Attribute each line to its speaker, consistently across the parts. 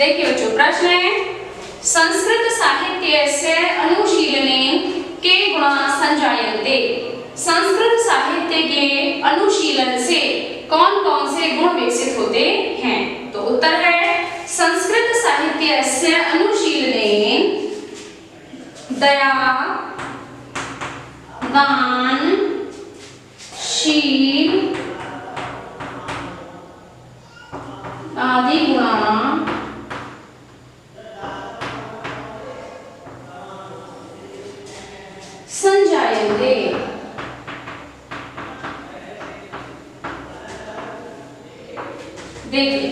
Speaker 1: देखिए बच्चों, प्रश्न है संस्कृत साहित्यस्य अनुशीलनेन के गुणा संजायन्ते। संस्कृत साहित्य के अनुशीलन से कौन कौन से गुण विकसित होते हैं? तो उत्तर है संस्कृत साहित्यस्य अनुशीलनेन दया, दान, शील आदि गुणा संजायन्ते। देखिए,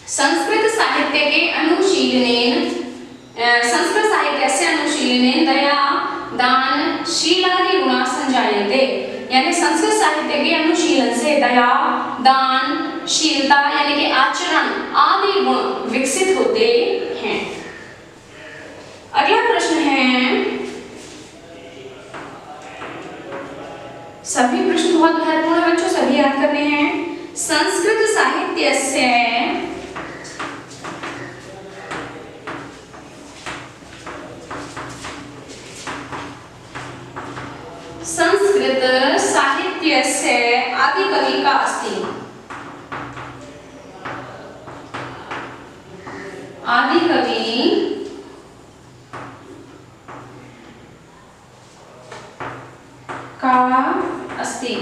Speaker 1: संस्कृत साहित्य के अनुशीलनेन, संस्कृत साहित्य से अनुशीलनेन दया, दान, शील आदि गुणा संजायन्ते। यानी संस्कृत साहित्य के अनुशीलन से दया, दान, शीलता यानी कि आचरण आदि गुण विकसित होते हैं। अगला प्रश्न है, सभी प्रश्न बहुत महत्वपूर्ण है बच्चों, सभी याद करने हैं। संस्कृत साहित्य से संस्कृत साहित्य से आदिकवि का अस्ति। आदिकवि का अस्ति।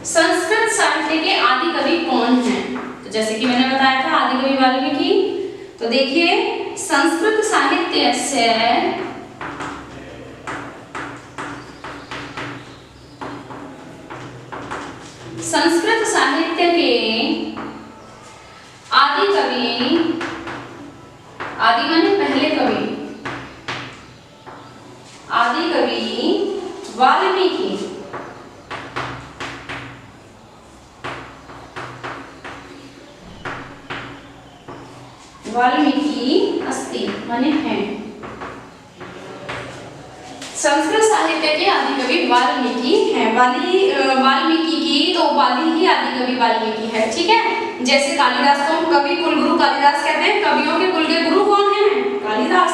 Speaker 1: संस्कृत साहित्य के आदिकवि कौन हैं? तो जैसे कि मैंने बताया था आदिकवि वाल्मीकि। तो देखिए, संस्कृत साहित्य से संस्कृत साहित्य के आदिकवि, आदि माने पहले कवि, आदिकवि वाल्मीकि। वाल्मीकि अस्ति माने हैं। संस्कृत साहित्य के आदिकवि वाल्मीकि हैं। वाल्मीकि की तो उपाधि ही आदिकवि वाल्मीकि है, ठीक है। जैसे कालिदास को हम कवि कुलगुरु कालिदास कहते हैं, कवियों के कुल के गुरु कौन हैं? कालिदास।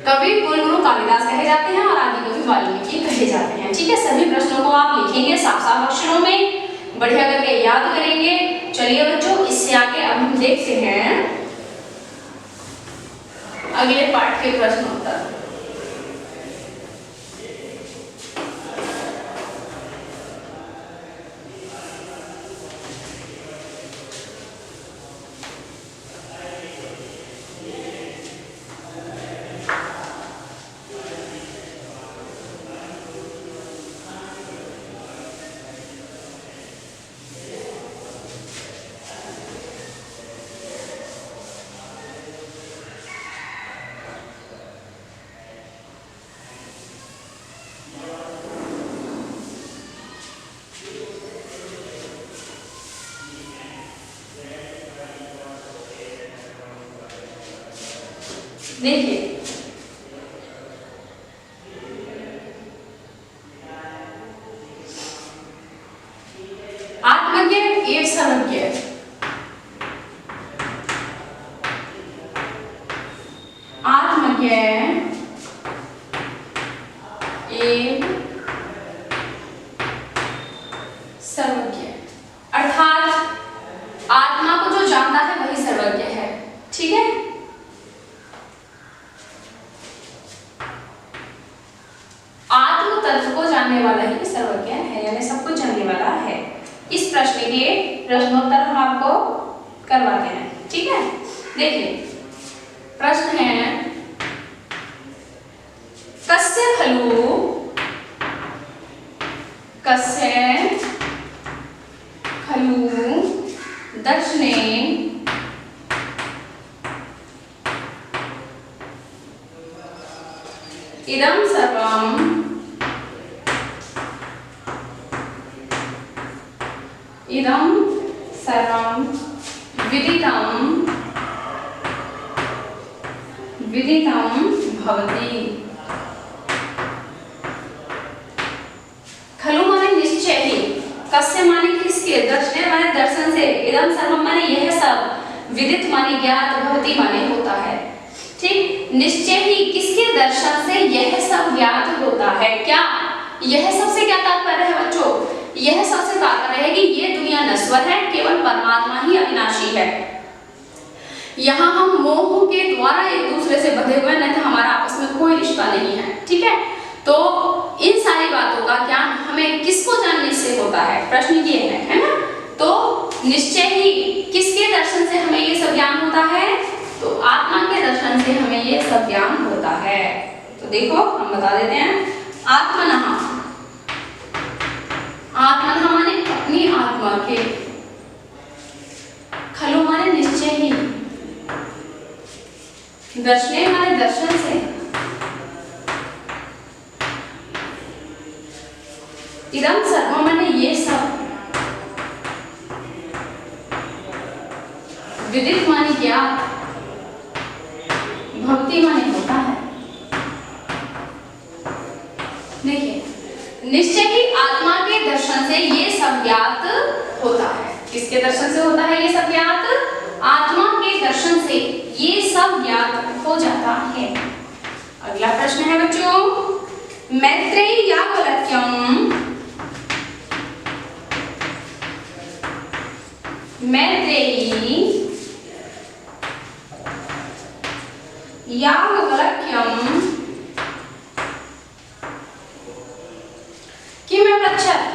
Speaker 1: कवि कुलगुरु कालिदास कहे जाते हैं और आदिकवि वाल्मीकि कहे जाते हैं, ठीक है। सभी प्रश्नों को आप लिखेंगे साफ साफ अक्षरों में, बढ़िया करके याद करेंगे। चलिए बच्चों, इससे आगे अब हम देखते हैं अगले पाठ के प्रश्न उत्तर। देखिए, आत्मज्ञ एवं सर्वज्ञ। आत्मज्ञ एवं सर्वज्ञ अर्थात आत्मा को जो जानता है वही सर्वज्ञ है, ठीक है। आत्म तत्व को जानने वाला ही सर्वज्ञ है, यानी सब कुछ जानने वाला है। इस प्रश्न के प्रश्नोत्तर हम आपको करवाते हैं, ठीक है। देखिए, प्रश्न है कस्य खलु, कस्य खलु दर्शने इदं सर्वं विदितं भवति। खलु माने किसके, दर्शने माने दर्शन से, इदम सर्वम माने यह सब, विदित माने ज्ञात, भवति माने होता है। ठीक, निश्चय ही किसके दर्शन से यह सब ज्ञात होता है। क्या यह सबसे क्या तात्पर्य है बच्चों, यह सबसे तात्पर्य है कि ये दुनिया नश्वर है, केवल परमात्मा ही अविनाशी है। यहाँ हम मोह के द्वारा एक दूसरे से बंधे हुए, नहीं तो हमारा आपस में कोई रिश्ता नहीं है। ठीक है, तो इन सारी बातों का ज्ञान हमें किसको जानने से होता है, प्रश्न ये है ना। तो निश्चय ही किसके दर्शन से हमें ये सब ज्ञान होता है, तो आत्मा के दर्शन से हमें ये सब ज्ञान होता है। तो देखो हम बता देते हैं, आत्मनः, आत्मनः माने अपनी आत्मा के, खलु माने निश्चय ही, दर्शने माने दर्शन से, इदम सर्वम माने ये सब, विदित माने ज्ञात, भवति माने होता है। देखिए, निश्चय ही आत्मा के दर्शन से ये सब ज्ञात होता है। किसके दर्शन से होता है ये सब ज्ञात, आत्मा के दर्शन से ये सब ज्ञात हो जाता है। अगला प्रश्न है बच्चों, मैत्रेयी याज्ञवल्क्यम, मैत्रेयी याज्ञवल्क्यम किम पृच्छत्,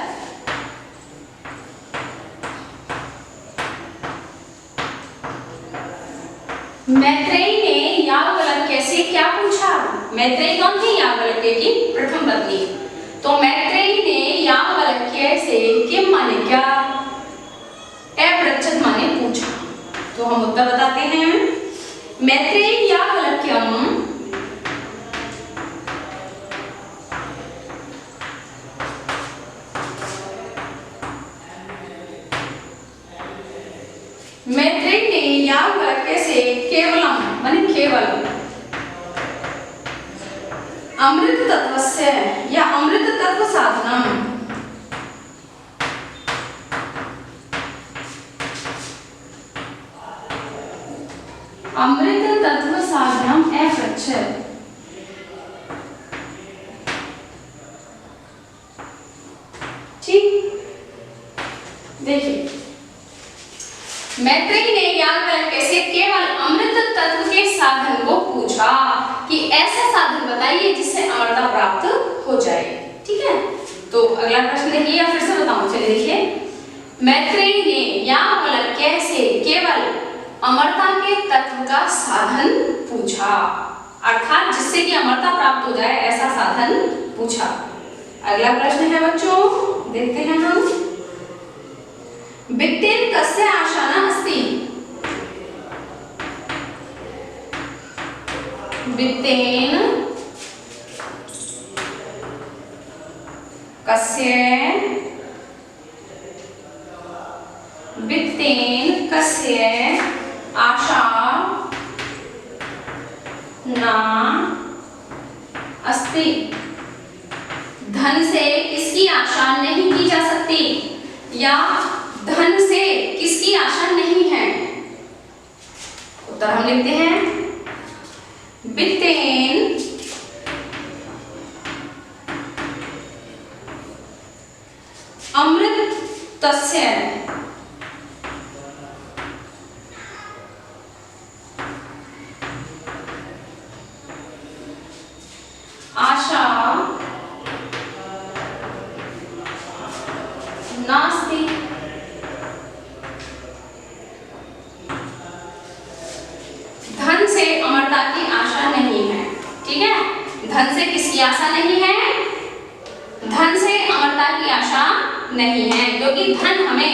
Speaker 1: मैत्रेयी ने याज्ञवल्क्य से क्या पूछा। मैत्रेयी कौन थी, याज्ञवल्क्य की प्रथम पत्नी। तो मैत्रेयी ने याज्ञवल्क्य से किम माने क्या, अपृच्छत् माने पूछा। तो हम उत्तर बताते हैं, मैत्रेयी याज्ञवल्क्यम मैत्रेयी ने याज्ञवल्क्य से केवलम माने केवल, अमृत तत्वस्य या अमृत तत्व साधनम, अमृत तत्व साधनम अपृच्छत्। ठीक, देखिए मैत्रेयी ने याज्ञवल्क्य से केवल अमृत तत्व के साधन को पूछा कि ऐसा साधन बताइए जिससे अमरता प्राप्त हो जाए। ठीक है, तो अगला प्रश्न देखिए, या फिर से बताऊं, चलिए देखिए, मैत्रेयी ने याज्ञवल्क्य से केवल अमरता के तत्व का साधन पूछा, अर्थात जिससे कि अमरता प्राप्त हो जाए ऐसा साधन पूछा। अगला प्रश्न है बच्चों, देखते हैं हम, वित्तेन कस्य आशा न अस्ति, वित्तेन कस्य, वित्तेन कस्य आशा न अस्ति, धन से किसकी आशा नहीं की जा सकती, या धन से किसकी आशा नहीं है। उत्तर हम लिखते हैं, वित्तेन अमृतस्य आशा नास्ति, धन से अमरता की आशा नहीं है। ठीक है, धन से किसकी आशा नहीं है, धन से अमरता की आशा नहीं है, क्योंकि धन हमें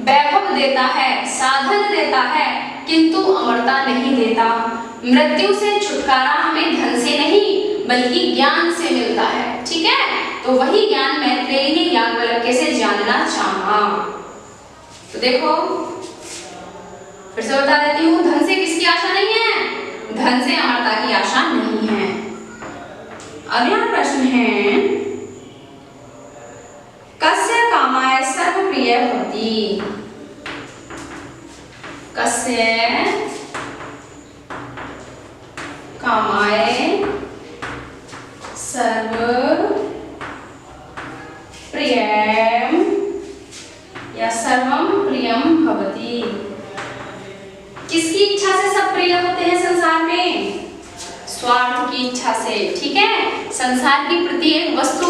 Speaker 1: वैभव देता है, साधन देता है, किंतु अमरता नहीं देता। मृत्यु से छुटकारा हमें धन से नहीं बल्कि ज्ञान से मिलता है। ठीक है, तो वही ज्ञान मैत्रेयी ने याज्ञवल्क्य से जानना चाहा। तो देखो फिर से बता देती हूँ, धन से किसकी आशा नहीं है, धन से अमरता की आशा नहीं है। अगला प्रश्न है, कस्य काम कामाय सर्वप्रिय भवति। कस्य कामाय सर्वप्रियं या सर्वं प्रियं भवति। किसकी इच्छा से सब प्रिय होते हैं संसार में? स्वार्थ की इच्छा से। ठीक है, संसार की प्रत्येक वस्तु